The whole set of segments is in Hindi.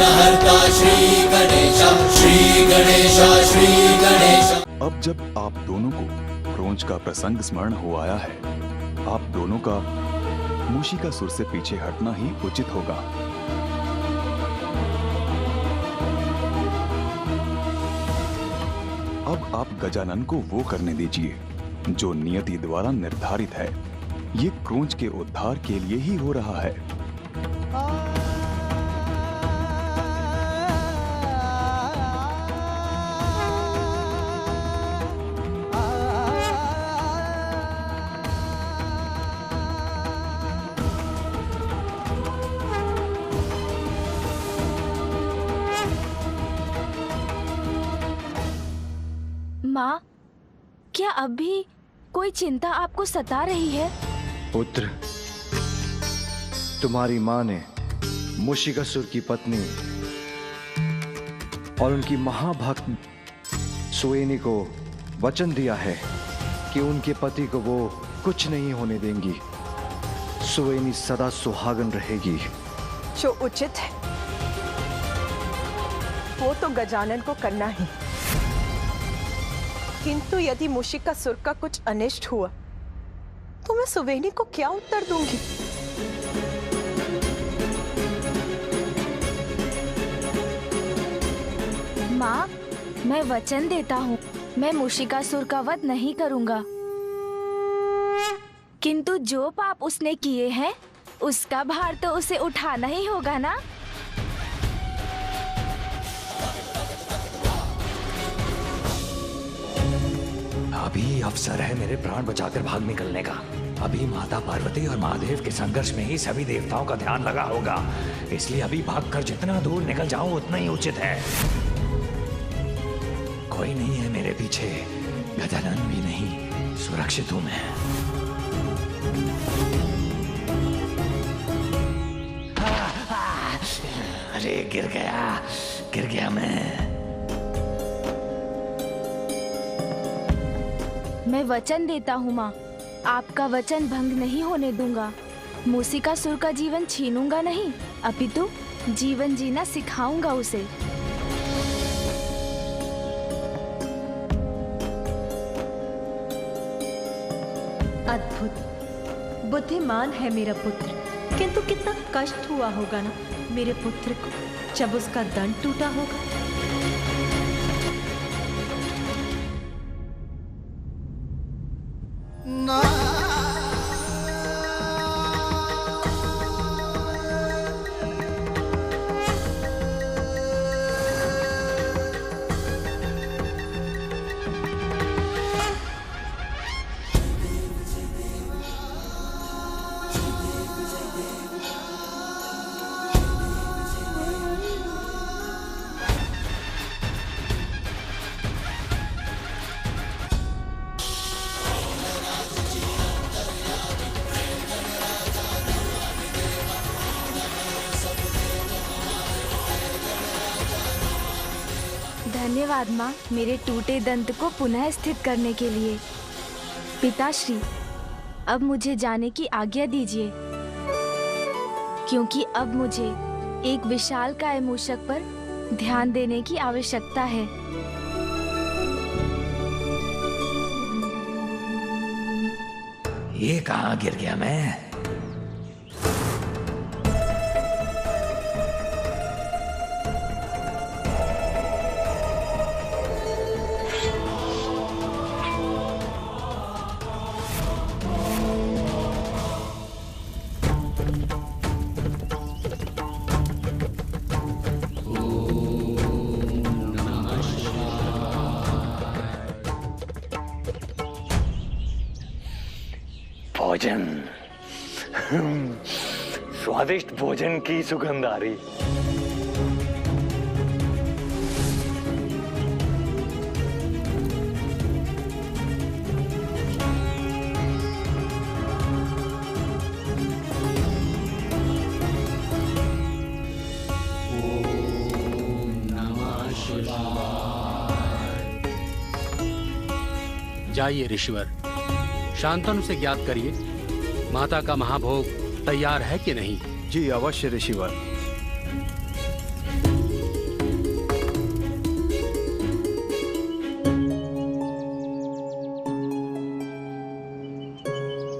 विघ्नहर्ता श्री गणेश, श्री गणेश, श्री गणेश। अब जब आप दोनों को क्रोंच का प्रसंग स्मरण हो आया है, आप दोनों का मूषिकासुर से पीछे हटना ही उचित होगा। अब आप गजानन को वो करने दीजिए जो नियति द्वारा निर्धारित है। ये क्रोंच के उद्धार के लिए ही हो रहा है। माँ, क्या अब भी कोई चिंता आपको सता रही है? पुत्र, तुम्हारी माँ ने मूषिकासुर की पत्नी और उनकी महाभक्त सुवेनी को वचन दिया है कि उनके पति को वो कुछ नहीं होने देंगी। सुवेनी सदा सुहागन रहेगी। जो उचित है वो तो गजानन को करना ही, किंतु यदि मूषिकासुर का कुछ अनिष्ट हुआ तो मैं सुवेनी को क्या उत्तर दूंगी? माँ, मैं वचन देता हूँ, मैं मूषिकासुर का वध नहीं करूँगा। किंतु जो पाप उसने किए हैं, उसका भार तो उसे उठाना ही होगा ना। अभी अवसर है मेरे प्राण बचाकर भाग निकलने का। अभी माता पार्वती और महादेव के संघर्ष में ही सभी देवताओं का ध्यान लगा होगा, इसलिए अभी भागकर जितना दूर निकल जाऊं उतना ही उचित है। कोई नहीं है मेरे पीछे, गजानन भी नहीं, सुरक्षित हूं मैं। अरे गिर गया मैं वचन देता हूँ माँ, आपका वचन भंग नहीं होने दूंगा। मूषिकासुर का जीवन छीनूंगा नहीं, अपितु जीवन जीना सिखाऊंगा उसे। अद्भुत बुद्धिमान है मेरा पुत्र, किंतु कितना कष्ट हुआ होगा ना मेरे पुत्र को जब उसका दंड टूटा होगा। धन्यवाद माँ, मेरे टूटे दंत को पुनः स्थित करने के लिए। पिताश्री, अब मुझे जाने की आज्ञा दीजिए, क्योंकि अब मुझे एक विशालकाय मूषक पर ध्यान देने की आवश्यकता है। ये कहाँ गिर गया मैं? भोजन, स्वादिष्ट भोजन की सुगंध आ रही। जाइए ऋषिवर, शांतनु से ज्ञात करिए माता का महाभोग तैयार है कि नहीं। जी अवश्य ऋषिवर।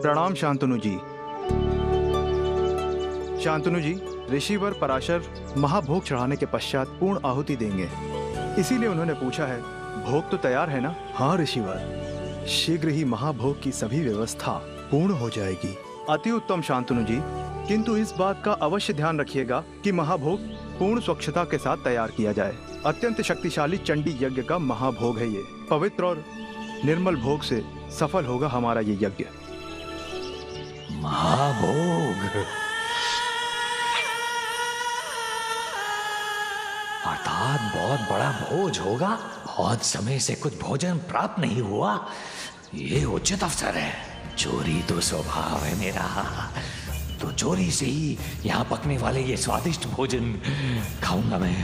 प्रणाम शांतनु जी। शांतनु जी, ऋषिवर पराशर महाभोग चढ़ाने के पश्चात पूर्ण आहुति देंगे, इसीलिए उन्होंने पूछा है भोग तो तैयार है ना? हाँ ऋषिवर, शीघ्र ही महाभोग की सभी व्यवस्था पूर्ण हो जाएगी। अति उत्तम शांतनु जी, किंतु इस बात का अवश्य ध्यान रखिएगा कि महाभोग पूर्ण स्वच्छता के साथ तैयार किया जाए। अत्यंत शक्तिशाली चंडी यज्ञ का महाभोग है ये। पवित्र और निर्मल भोग से सफल होगा हमारा ये यज्ञ। महाभोग अर्थात बहुत बड़ा भोज होगा। बहुत समय से कुछ भोजन प्राप्त नहीं हुआ, ये उचित अवसर है। चोरी तो स्वभाव है मेरा, तो चोरी से ही यहाँ पकने वाले ये स्वादिष्ट भोजन खाऊंगा मैं।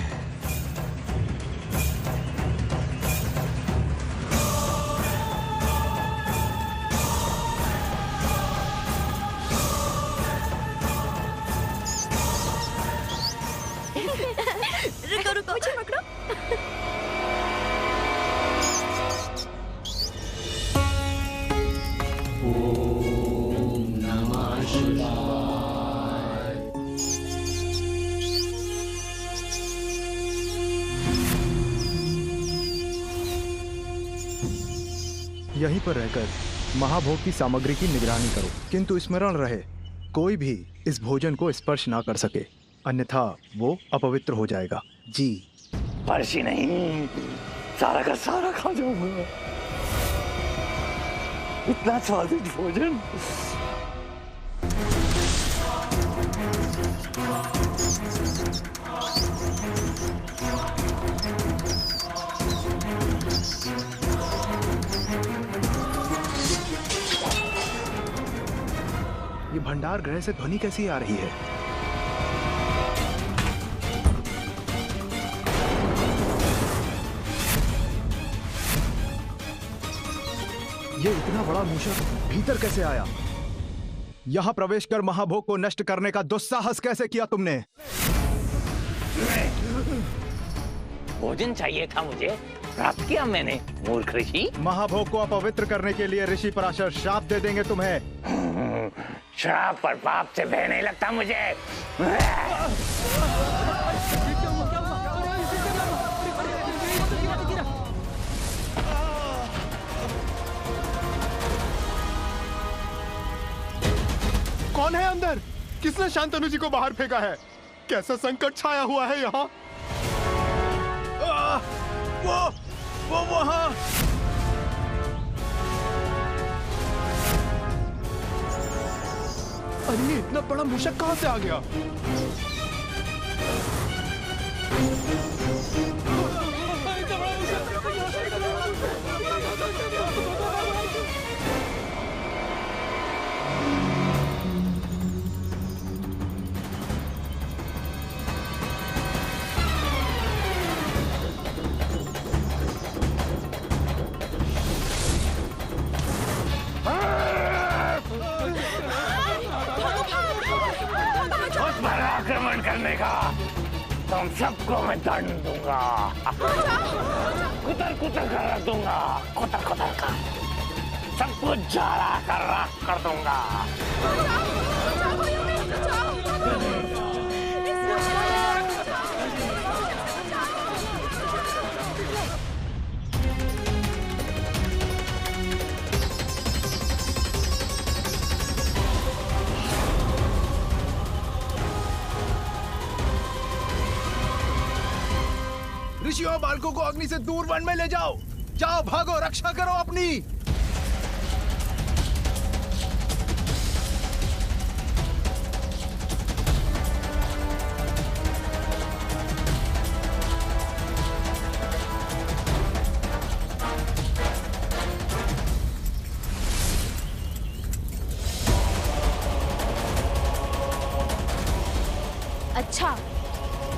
रुको रुको, मुझे पकड़ो। यहीं पर रहकर महाभोग की सामग्री की निगरानी करो, किंतु स्मरण रहे कोई भी इस भोजन को स्पर्श ना कर सके, अन्यथा वो अपवित्र हो जाएगा। जी। स्पर्श ही नहीं, सारा का सारा खा जाऊंगा। इतना स्वादिष्ट भोजन। ये भंडार गृह से ध्वनि कैसी आ रही है? ये इतना बड़ा मूषक भीतर कैसे आया? यहां प्रवेश कर महाभोग को नष्ट करने का दुस्साहस कैसे किया तुमने? भोजन चाहिए था मुझे, प्राप्त किया मैंने। मूर्ख ऋषि। महाभोग को अपवित्र करने के लिए ऋषि पराशर श्राप दे देंगे तुम्हें। श्राप और पाप से भय नहीं लगता मुझे। कौन है अंदर? किसने शांतनु जी को बाहर फेंका है? कैसा संकट छाया हुआ है यहाँ? वो वहाँ। अरे ये इतना बड़ा मूषक कहाँ से आ गया? आक्रमण करने का तुम सबको मैं दंड दूंगा। कुतर कुतर कर रख दूंगा, कुतर कुतर का सब कुछ जाड़ा कर रख कर दूंगा। ऋषियों बालकों को अग्नि से दूर वन में ले जाओ। जाओ, भागो, रक्षा करो अपनी। अच्छा,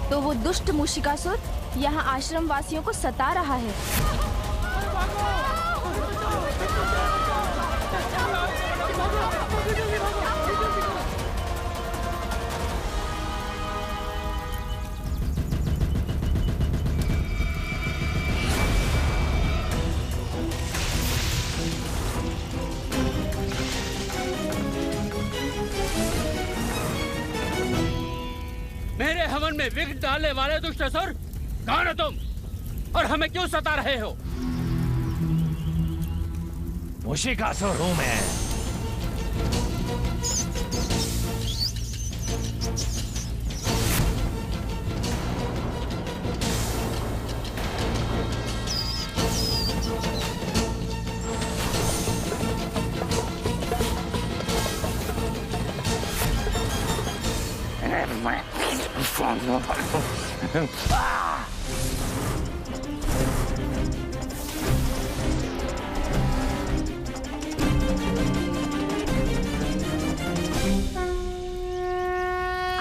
तो वो दुष्ट मूषिकासुर यहाँ आश्रम वासियों को सता रहा है। में विघ्न डालने वाले दुष्ट असुर, कौन हो तुम और हमें क्यों सता रहे हो? मूषिकासुर हूं मैं।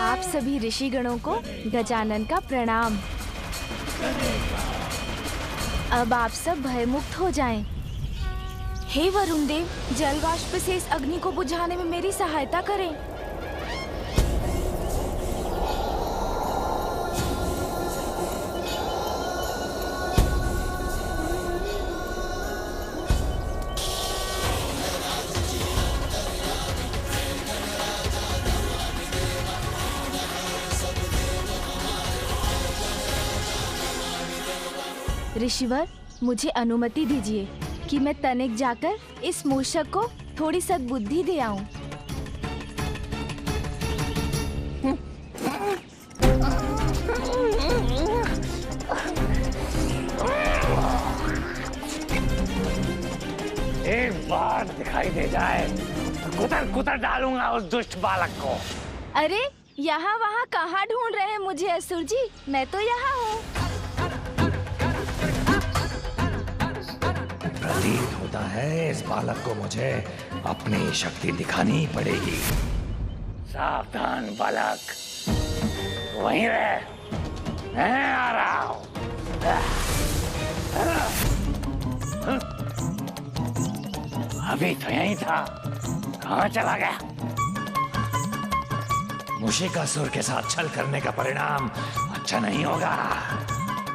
आप सभी ऋषिगणों को गजानन का प्रणाम। अब आप सब भयमुक्त हो जाएं। हे वरुण देव, जलवाष्प से इस अग्नि को बुझाने में मेरी सहायता करें। ऋषिवर, मुझे अनुमति दीजिए कि मैं तनिक जाकर इस मूषक को थोड़ी सद्बुद्धि दे आऊं। एक बार दिखाई दे जाए तो कुतर कुतर डालूंगा उस दुष्ट बालक को। अरे यहाँ वहाँ कहाँ ढूंढ रहे हैं मुझे असुर जी? मैं तो यहाँ हूँ। प्रतीत होता है इस बालक को मुझे अपनी शक्ति दिखानी पड़ेगी। सावधान बालक, वहीं रह, मैं आ रहा हूँ। अभी तो यहीं था, कहाँ चला गया? मूषिकासुर के साथ छल करने का परिणाम अच्छा नहीं होगा।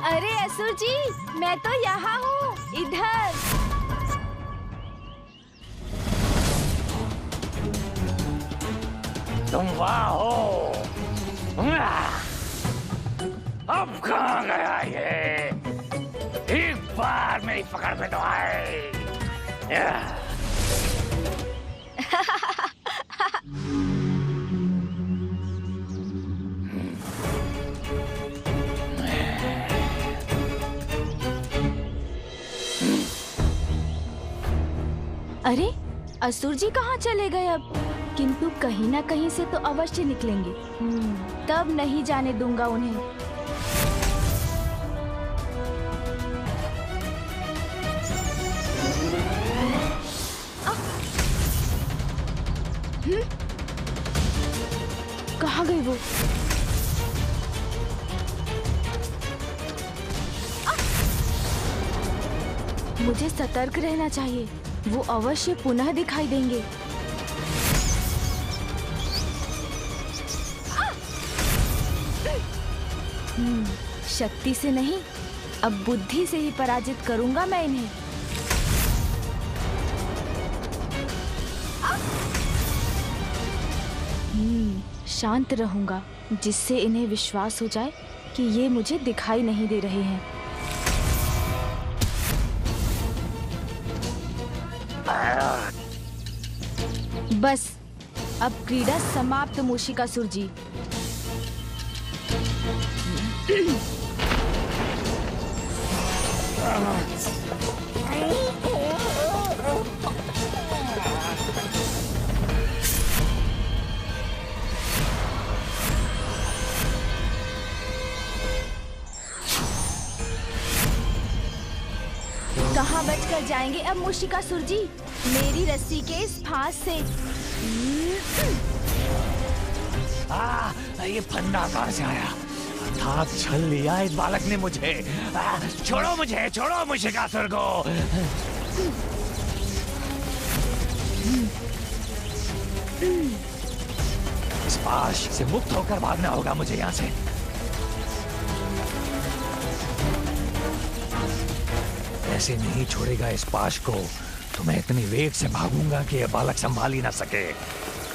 अरे असुर जी, मैं तो यहाँ हूँ, इधर। तुम वहाँ हो? अब कहाँ गया ये? एक बार मेरी पकड़ में तो आए। अरे असुर जी कहाँ चले गए अब? किंतु कहीं ना कहीं से तो अवश्य निकलेंगे। तब नहीं जाने दूंगा उन्हें। कहाँ गए वो? मुझे सतर्क रहना चाहिए, वो अवश्य पुनः दिखाई देंगे। शक्ति से नहीं, अब बुद्धि से ही पराजित करूंगा मैं इन्हें। शांत रहूंगा, जिससे इन्हें विश्वास हो जाए कि ये मुझे दिखाई नहीं दे रहे हैं। बस, अब क्रीड़ा समाप्त मूषिकासुर जी। कहाँ बचकर जाएंगे अब मूषिकासुर जी, मेरी रस्सी के इस फांस से? ये फंदा कहाँ से आया? अर्थात छल लिया इस बालक ने मुझे। छोड़ो मुझे, छोड़ो मूषिकासुर को। इस पाश से मुक्त होकर भागना होगा मुझे यहाँ से। ऐसे नहीं छोड़ेगा इस पाश को, तो मैं इतनी वेग से भागूंगा कि यह बालक संभाल ही ना सके।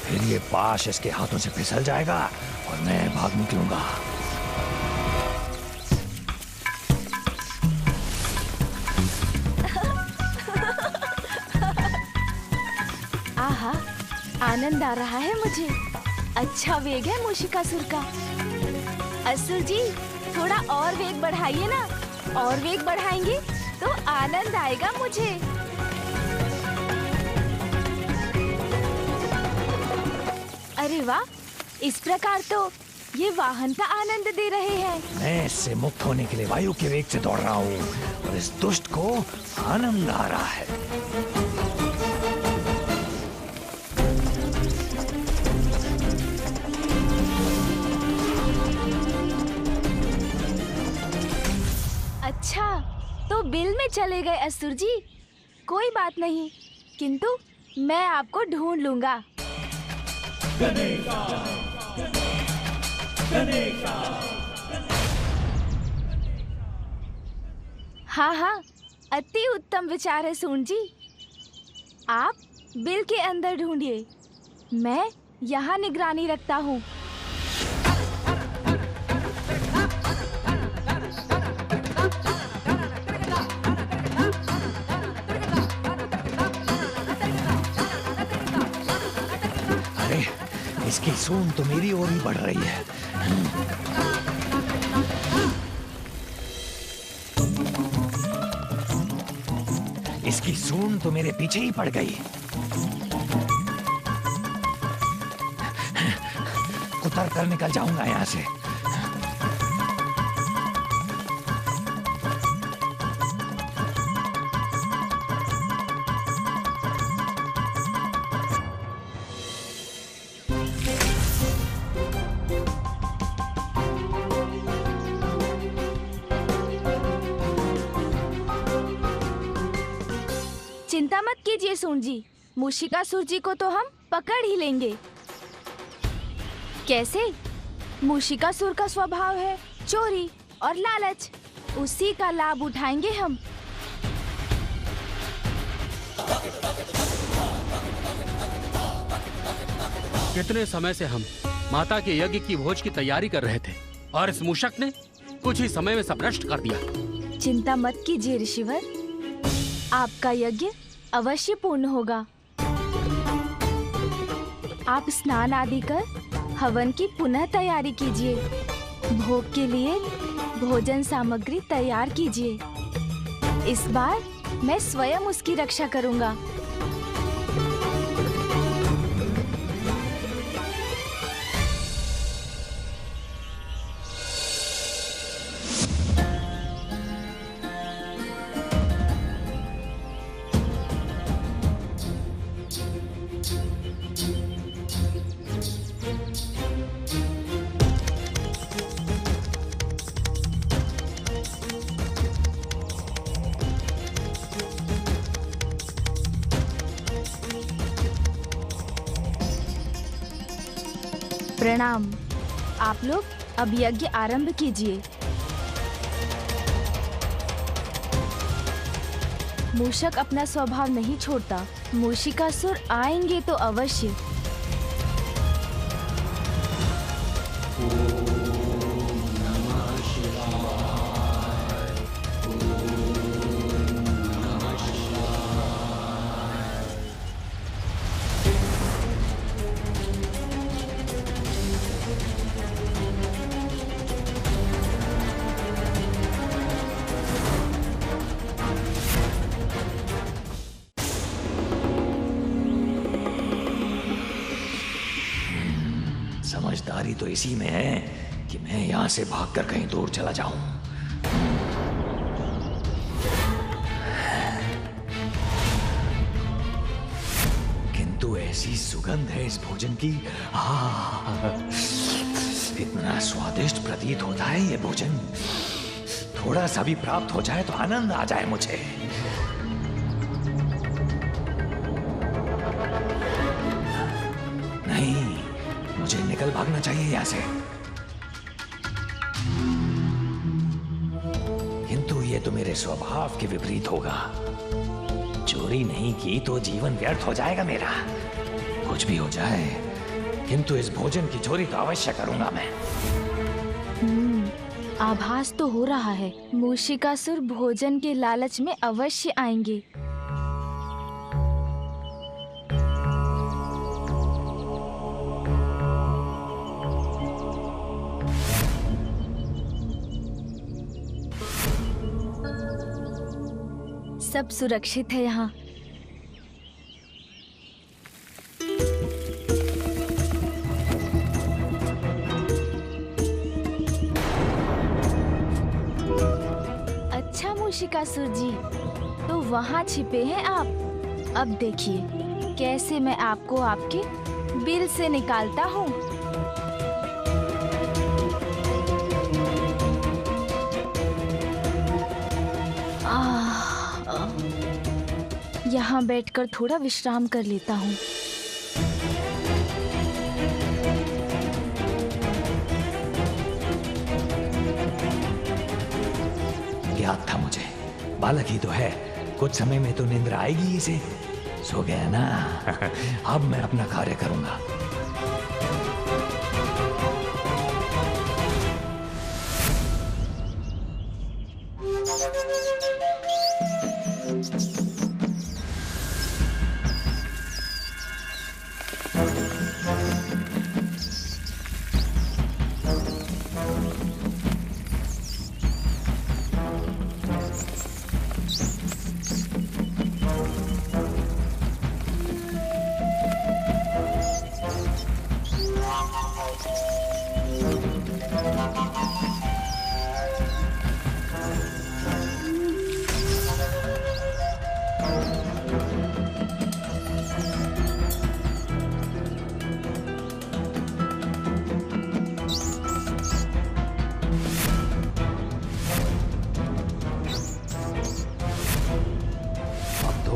फिर ये पाश इसके हाथों से फिसल जाएगा और मैं भाग निकलूंगा। आनंद आ रहा है मुझे। अच्छा वेग है मूषिकासुर का। असुर जी, थोड़ा और वेग बढ़ाइए ना। और वेग बढ़ाएंगे तो आनंद आएगा मुझे। अरे वाह, इस प्रकार तो ये वाहन का आनंद दे रहे हैं। मैं इससे मुक्त होने के लिए वायु के वेग से दौड़ रहा हूँ और इस दुष्ट को आनंद आ रहा है। अच्छा, तो बिल में चले गए असुर जी। कोई बात नहीं, किंतु मैं आपको ढूंढ लूंगा। हाँ हाँ, अति उत्तम विचार है सून जी। आप बिल के अंदर ढूंढिए, मैं यहाँ निगरानी रखता हूँ। अरे, इसकी सूंड तो मेरी ओर ही बढ़ रही है। इसकी सूंड तो मेरे पीछे ही पड़ गई। उतर कर निकल जाऊंगा यहाँ से। चिंता मत कीजिए सून जी, मूषिकासुर जी को तो हम पकड़ ही लेंगे। कैसे? मूषिकासुर का स्वभाव है चोरी और लालच, उसी का लाभ उठाएंगे हम। कितने समय से हम माता के यज्ञ की भोज की तैयारी कर रहे थे और इस मूषक ने कुछ ही समय में सब नष्ट कर दिया। चिंता मत कीजिए ऋषिवर, आपका यज्ञ अवश्य पूर्ण होगा। आप स्नान आदि कर हवन की पुनः तैयारी कीजिए। भोग के लिए भोजन सामग्री तैयार कीजिए। इस बार मैं स्वयं उसकी रक्षा करूंगा। प्रणाम। आप लोग अब यज्ञ आरंभ कीजिए। मूषक अपना स्वभाव नहीं छोड़ता। मूषिकासुर आएंगे तो अवश्य। समझदारी तो इसी में है कि मैं यहाँ से भागकर कहीं दूर चला जाऊं। किंतु ऐसी सुगंध है इस भोजन की, इतना स्वादिष्ट प्रतीत होता है ये भोजन। थोड़ा सा भी प्राप्त हो जाए तो आनंद आ जाए मुझे। नहीं, मुझे निकल भागना चाहिए यहाँ से। किंतु ये तो मेरे स्वभाव के विपरीत होगा। चोरी नहीं की तो जीवन व्यर्थ हो जाएगा मेरा। कुछ भी हो जाए, किंतु इस भोजन की चोरी तो अवश्य करूंगा मैं। आभास तो हो रहा है मूषिकासुर भोजन के लालच में अवश्य आएंगे। सब सुरक्षित है यहाँ। अच्छा मूषिकासुर जी, तो वहाँ छिपे हैं आप। अब देखिए कैसे मैं आपको आपके बिल से निकालता हूँ। यहाँ बैठकर थोड़ा विश्राम कर लेता हूँ। याद था मुझे, बालक ही तो है, कुछ समय में तो निंद्रा आएगी इसे। सो गया ना। अब मैं अपना कार्य करूंगा।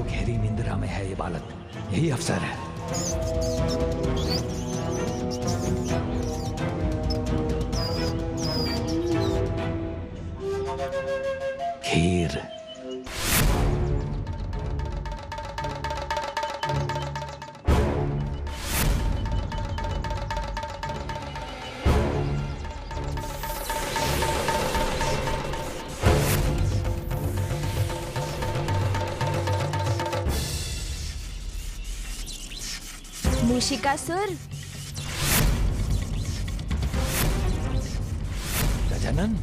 गहरी निंद्रा में है ये बालक, यही अवसर है। खीर। मूषिकासुर, गजानन,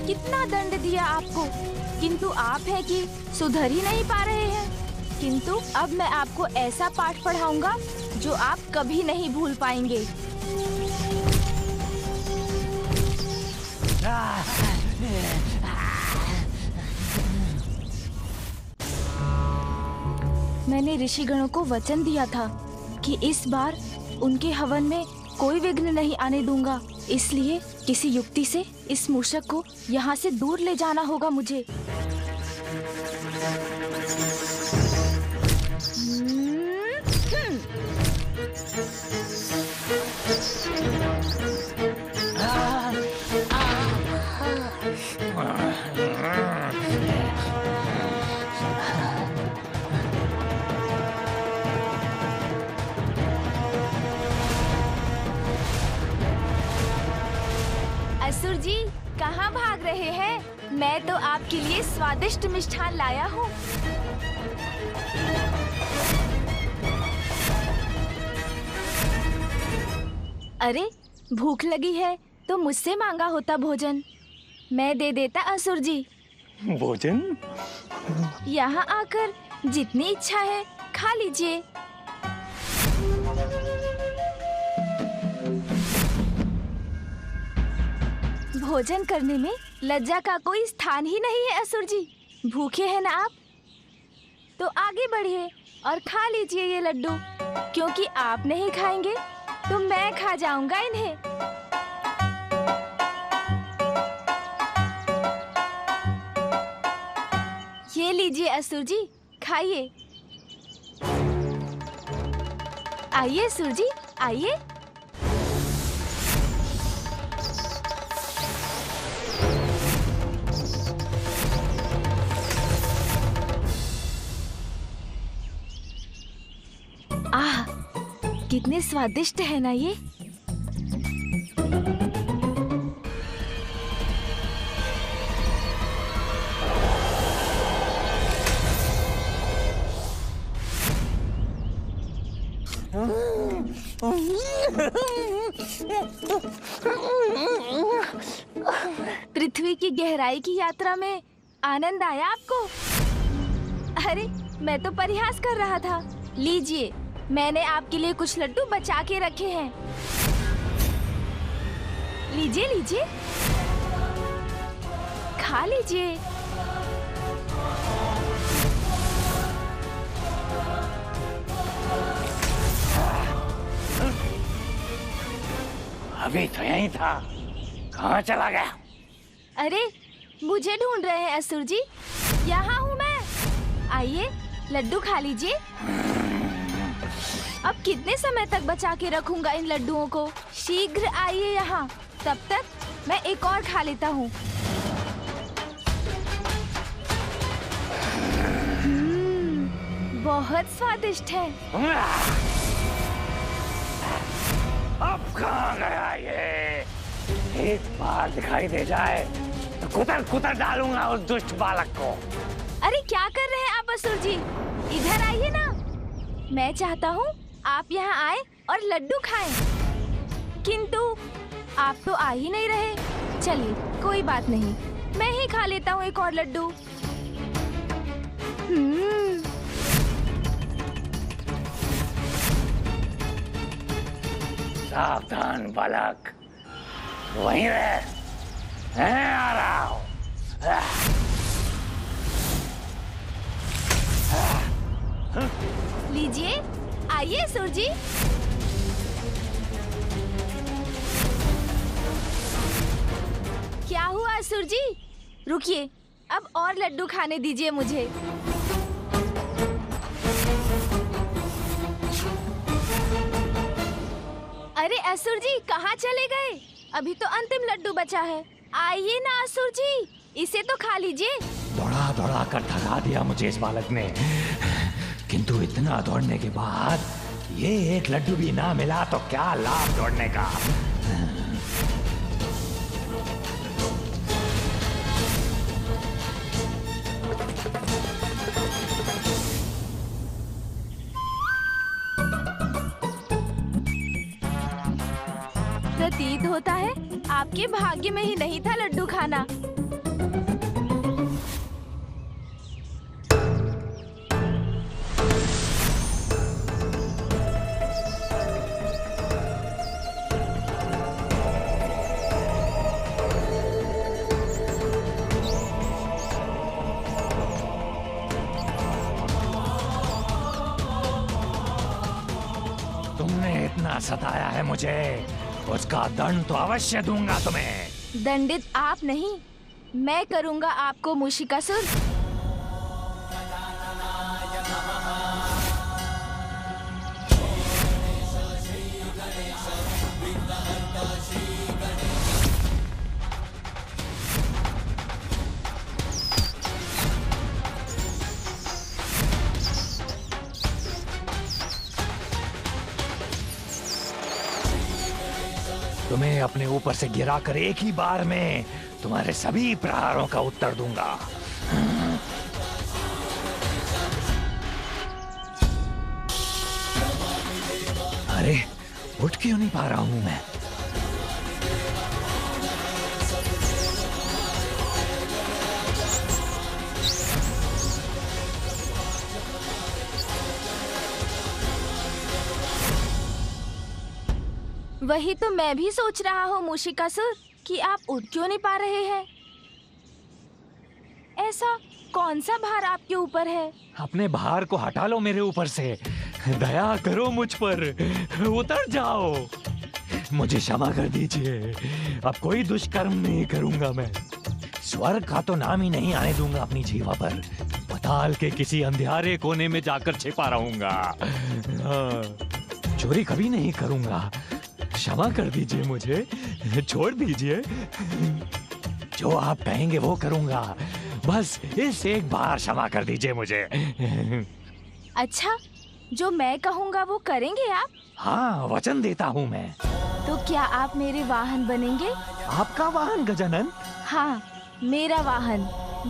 कितना दंड दिया आपको, किंतु आप हैं कि सुधर ही नहीं पा रहे हैं। किंतु अब मैं आपको ऐसा पाठ पढ़ाऊंगा जो आप कभी नहीं भूल पाएंगे। मैंने ऋषिगणों को वचन दिया था कि इस बार उनके हवन में कोई विघ्न नहीं आने दूंगा, इसलिए किसी युक्ति से इस मूषक को यहाँ से दूर ले जाना होगा मुझे। असुर जी, कहाँ भाग रहे हैं? मैं तो आपके लिए स्वादिष्ट मिष्ठान लाया हूँ। अरे, भूख लगी है तो मुझसे मांगा होता भोजन, मैं दे देता असुर जी। भोजन? यहाँ आकर जितनी इच्छा है खा लीजिए। भोजन करने में लज्जा का कोई स्थान ही नहीं है असुर जी। भूखे हैं ना आप? तो आगे बढ़िए और खा लीजिए ये लड्डू, क्योंकि आप नहीं खाएंगे तो मैं खा जाऊंगा इन्हें। ये लीजिए असुर जी, खाइए। आइए असुर जी, आइए। आह, कितने स्वादिष्ट है ना ये। पृथ्वी की गहराई की यात्रा में आनंद आया आपको? अरे मैं तो परिहास कर रहा था। लीजिए, मैंने आपके लिए कुछ लड्डू बचा के रखे हैं। लीजिए लीजिए, खा लीजिए। अभी तो यहीं था, कहाँ चला गया? अरे मुझे ढूंढ रहे हैं असुर जी? यहाँ हूँ मैं। आइए लड्डू खा लीजिए। अब कितने समय तक बचा के रखूंगा इन लड्डुओं को? शीघ्र आइए यहाँ, तब तक मैं एक और खा लेता हूँ। बहुत स्वादिष्ट है। अब कहाँ गया ये? एक बार दिखाई दे जाए तो कुतर कुतर डालूंगा उस दुष्ट बालक को। अरे क्या कर रहे हैं आप असुर जी? इधर आइए ना। मैं चाहता हूँ आप यहाँ आए और लड्डू खाएं, किंतु आप तो आ ही नहीं रहे। चलिए कोई बात नहीं, मैं ही खा लेता हूँ एक और लड्डू। सावधान बालक, वहीं रह, मैं आ रहा हूँ। लीजिए, आइए असुर जी। क्या हुआ असुर जी? रुकिए, अब और लड्डू खाने दीजिए मुझे। अरे असुर जी कहाँ चले गए? अभी तो अंतिम लड्डू बचा है। आइए ना असुर जी, इसे तो खा लीजिए। दौड़ा दौड़ा कर थका दिया मुझे इस बालक ने, किंतु इतना दौड़ने के बाद ये एक लड्डू भी ना मिला तो क्या लाभ दौड़ने का। प्रतीत होता है आपके भाग्य में ही नहीं था लड्डू खाना। तुमने इतना सताया है मुझे, उसका दंड तो अवश्य दूंगा तुम्हें। दंडित आप नहीं, मैं करूंगा आपको मूषिकासुर। तुम्हें अपने ऊपर से गिराकर एक ही बार में तुम्हारे सभी प्रहारों का उत्तर दूंगा। अरे उठ क्यों नहीं पा रहा हूं मैं? वही तो मैं भी सोच रहा हूँ मूषिकासुर कि आप उठ क्यों नहीं पा रहे हैं। ऐसा कौन सा भार आपके ऊपर है? अपने भार को हटा लो मेरे ऊपर से, दया करो मुझ पर, उतर जाओ, मुझे क्षमा कर दीजिए। अब कोई दुष्कर्म नहीं करूंगा मैं। स्वर्ग का तो नाम ही नहीं आने दूंगा अपनी जीवा पर। पाताल के किसी अंधियारे कोने में जाकर छिपा रहूंगा। चोरी कभी नहीं करूंगा। क्षमा कर दीजिए मुझे, छोड़ दीजिए। जो आप कहेंगे वो करूंगा, बस इस एक बार क्षमा कर दीजिए मुझे। अच्छा, जो मैं कहूँगा वो करेंगे आप? हाँ, वचन देता हूँ मैं। तो क्या आप मेरे वाहन बनेंगे? आपका वाहन गजानन? हाँ, मेरा वाहन,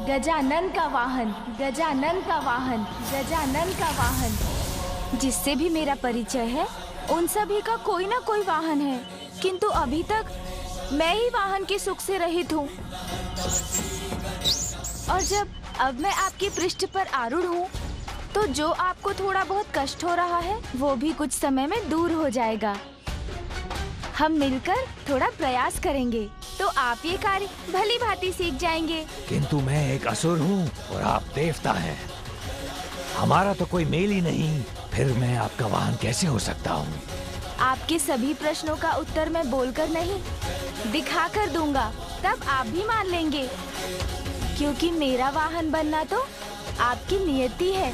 गजानन का वाहन, गजानन का वाहन, गजानन का वाहन। जिससे भी मेरा परिचय है उन सभी का कोई ना कोई वाहन है, किंतु अभी तक मैं ही वाहन के सुख से रहित हूँ। और जब अब मैं आपकी पृष्ठ पर आरूढ़ हूँ, तो जो आपको थोड़ा बहुत कष्ट हो रहा है वो भी कुछ समय में दूर हो जाएगा। हम मिलकर थोड़ा प्रयास करेंगे तो आप ये कार्य भली भांति सीख जाएंगे। किंतु मैं एक असुर हूँ और आप देवता हैं। हमारा तो कोई मेल ही नहीं, फिर मैं आपका वाहन कैसे हो सकता हूँ? आपके सभी प्रश्नों का उत्तर मैं बोलकर नहीं, दिखा कर दूंगा, तब आप भी मान लेंगे। क्योंकि मेरा वाहन बनना तो आपकी नियति है।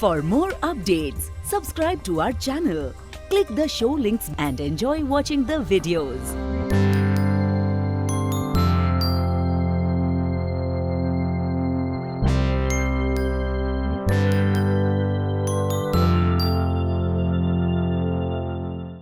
For more updates, subscribe to our channel, click the show links and enjoy watching the videos.